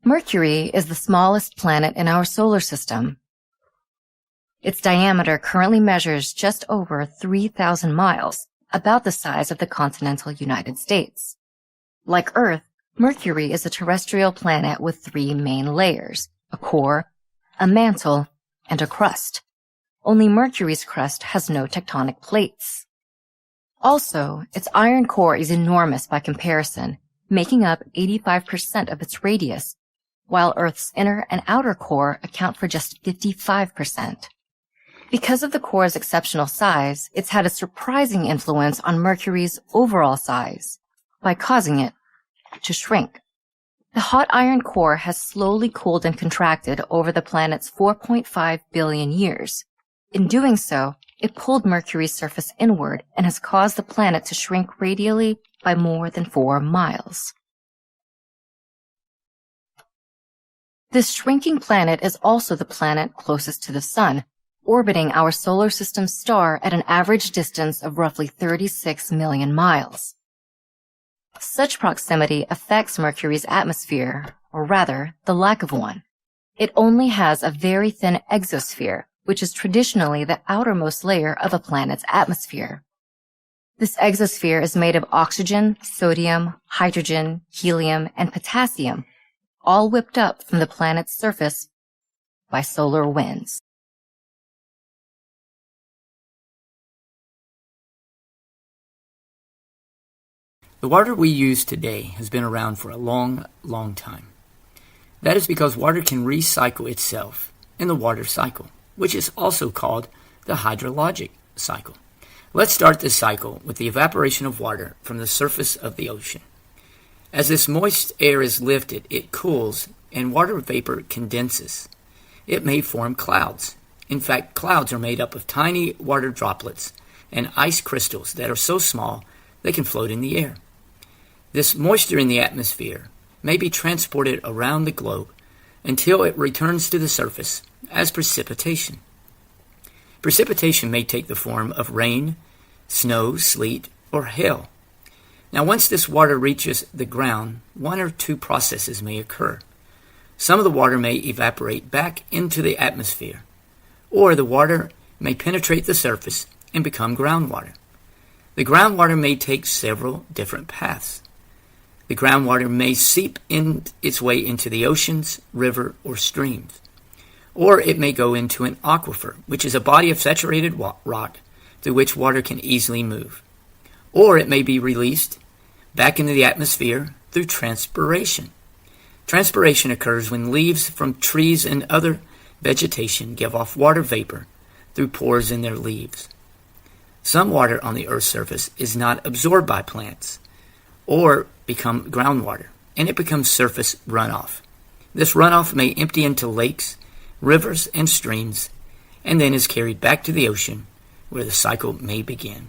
Mercury is the smallest planet in our solar system. Its diameter currently measures just over 3,000 miles, about the size of the continental United States. Like Earth, Mercury is a terrestrial planet with three main layers: a core, a mantle, and a crust. Only Mercury's crust has no tectonic plates. Also, its iron core is enormous by comparison, making up 85% of its radius, while Earth's inner and outer core account for just 55%. Because of the core's exceptional size, it's had a surprising influence on Mercury's overall size by causing it to shrink. The hot iron core has slowly cooled and contracted over the planet's 4.5 billion years. In doing so, it pulled Mercury's surface inward and has caused the planet to shrink radially by more than 4 miles. This shrinking planet is also the planet closest to the Sun, orbiting our solar system's star at an average distance of roughly 36 million miles. Such proximity affects Mercury's atmosphere, or rather, the lack of one. It only has a very thin exosphere, which is traditionally the outermost layer of a planet's atmosphere. This exosphere is made of oxygen, sodium, hydrogen, helium, and potassium, all whipped up from the planet's surface by solar winds. The water we use today has been around for a long, long time. That is because water can recycle itself in the water cycle, which is also called the hydrologic cycle. Let's start this cycle with the evaporation of water from the surface of the ocean. As this moist air is lifted, it cools and water vapor condenses. It may form clouds. In fact, clouds are made up of tiny water droplets and ice crystals that are so small they can float in the air. This moisture in the atmosphere may be transported around the globe until it returns to the surface as precipitation. Precipitation may take the form of rain, snow, sleet, or hail. Now, once this water reaches the ground, one or two processes may occur. Some of the water may evaporate back into the atmosphere, or the water may penetrate the surface and become groundwater. The groundwater may take several different paths. The groundwater may seep in its way into the oceans, river, or streams. Or it may go into an aquifer, which is a body of saturated rock through which water can easily move. Or it may be released back into the atmosphere through transpiration. Transpiration occurs when leaves from trees and other vegetation give off water vapor through pores in their leaves. Some water on the Earth's surface is not absorbed by plants or become groundwater, and it becomes surface runoff. This runoff may empty into lakes, rivers, and streams, and then is carried back to the ocean, where the cycle may begin.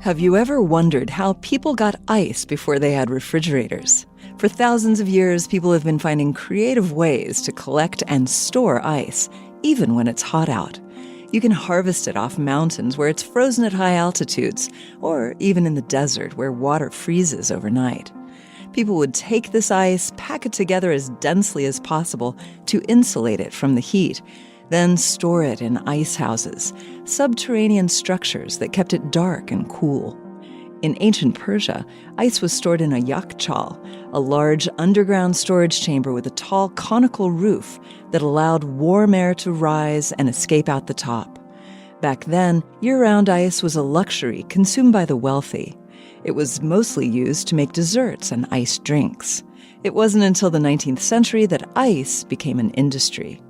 Have you ever wondered how people got ice before they had refrigerators? For thousands of years, people have been finding creative ways to collect and store ice, even when it's hot out. You can harvest it off mountains where it's frozen at high altitudes, or even in the desert where water freezes overnight. People would take this ice, pack it together as densely as possible to insulate it from the heat, then store it in ice houses, subterranean structures that kept it dark and cool. In ancient Persia, ice was stored in a yakchal, a large underground storage chamber with a tall conical roof that allowed warm air to rise and escape out the top. Back then, year-round ice was a luxury consumed by the wealthy. It was mostly used to make desserts and iced drinks. It wasn't until the 19th century that ice became an industry.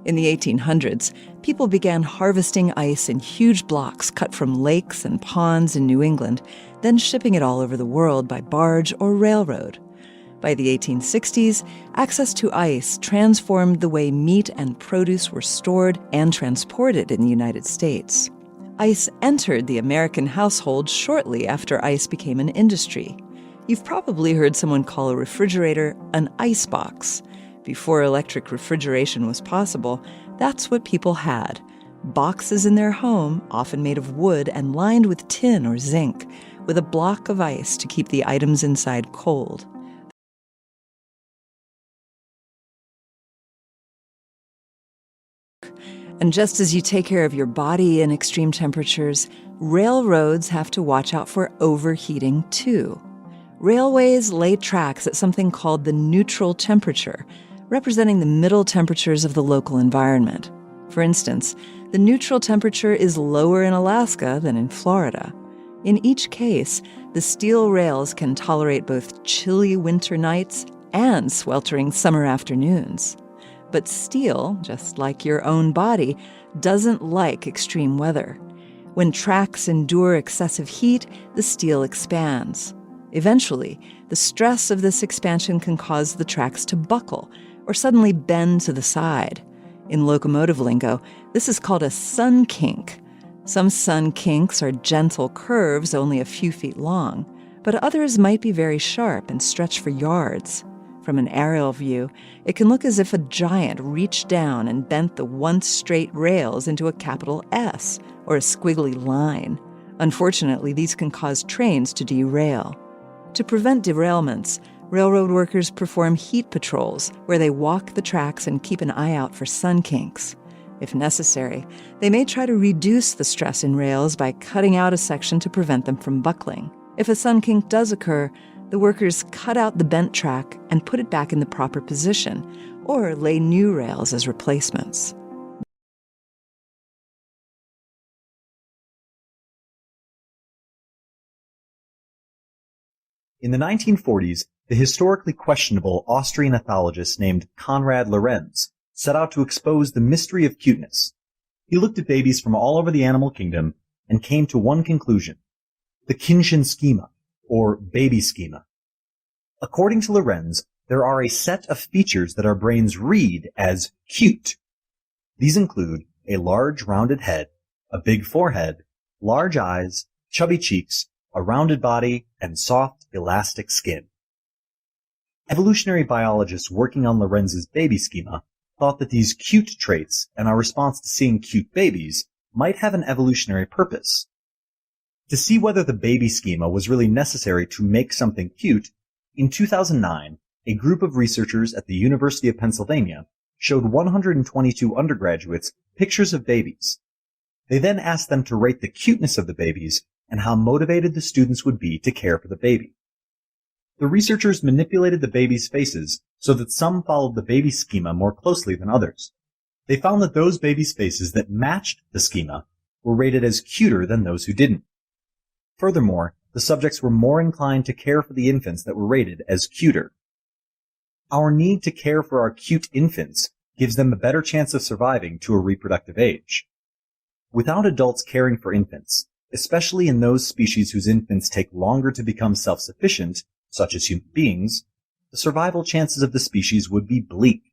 In the 1800s, people began harvesting ice in huge blocks cut from lakes and ponds in New England, then shipping it all over the world by barge or railroad. By the 1860s, access to ice transformed the way meat and produce were stored and transported in the United States. Ice entered the American household shortly after ice became an industry. You've probably heard someone call a refrigerator an icebox. Before electric refrigeration was possible, that's what people had. Boxes in their home, often made of wood and lined with tin or zinc, with a block of ice to keep the items inside cold. And just as you take care of your body in extreme temperatures, railroads have to watch out for overheating too. Railways lay tracks at something called the neutral temperature, representing the middle temperatures of the local environment. For instance, the neutral temperature is lower in Alaska than in Florida. In each case, the steel rails can tolerate both chilly winter nights and sweltering summer afternoons. But steel, just like your own body, doesn't like extreme weather. When tracks endure excessive heat, the steel expands. Eventually, the stress of this expansion can cause the tracks to buckle or suddenly bend to the side. In locomotive lingo, this is called a sun kink. Some sun kinks are gentle curves only a few feet long, but others might be very sharp and stretch for yards. From an aerial view, it can look as if a giant reached down and bent the once straight rails into a capital S or a squiggly line. Unfortunately, these can cause trains to derail. To prevent derailments, railroad workers perform heat patrols where they walk the tracks and keep an eye out for sun kinks. If necessary, they may try to reduce the stress in rails by cutting out a section to prevent them from buckling. If a sun kink does occur, the workers cut out the bent track and put it back in the proper position, or lay new rails as replacements. In the 1940s, the historically questionable Austrian ethologist named Konrad Lorenz set out to expose the mystery of cuteness. He looked at babies from all over the animal kingdom and came to one conclusion: the Kindchen schema, or baby schema. According to Lorenz, there are a set of features that our brains read as cute. These include a large rounded head, a big forehead, large eyes, chubby cheeks, a rounded body, and soft, elastic skin. Evolutionary biologists working on Lorenz's baby schema thought that these cute traits and our response to seeing cute babies might have an evolutionary purpose. To see whether the baby schema was really necessary to make something cute, in 2009, a group of researchers at the University of Pennsylvania showed 122 undergraduates pictures of babies. They then asked them to rate the cuteness of the babies and how motivated the students would be to care for the baby. The researchers manipulated the babies' faces so that some followed the baby schema more closely than others. They found that those babies' faces that matched the schema were rated as cuter than those who didn't. Furthermore, the subjects were more inclined to care for the infants that were rated as cuter. Our need to care for our cute infants gives them a better chance of surviving to a reproductive age. Without adults caring for infants, especially in those species whose infants take longer to become self-sufficient, such as human beings, the survival chances of the species would be bleak.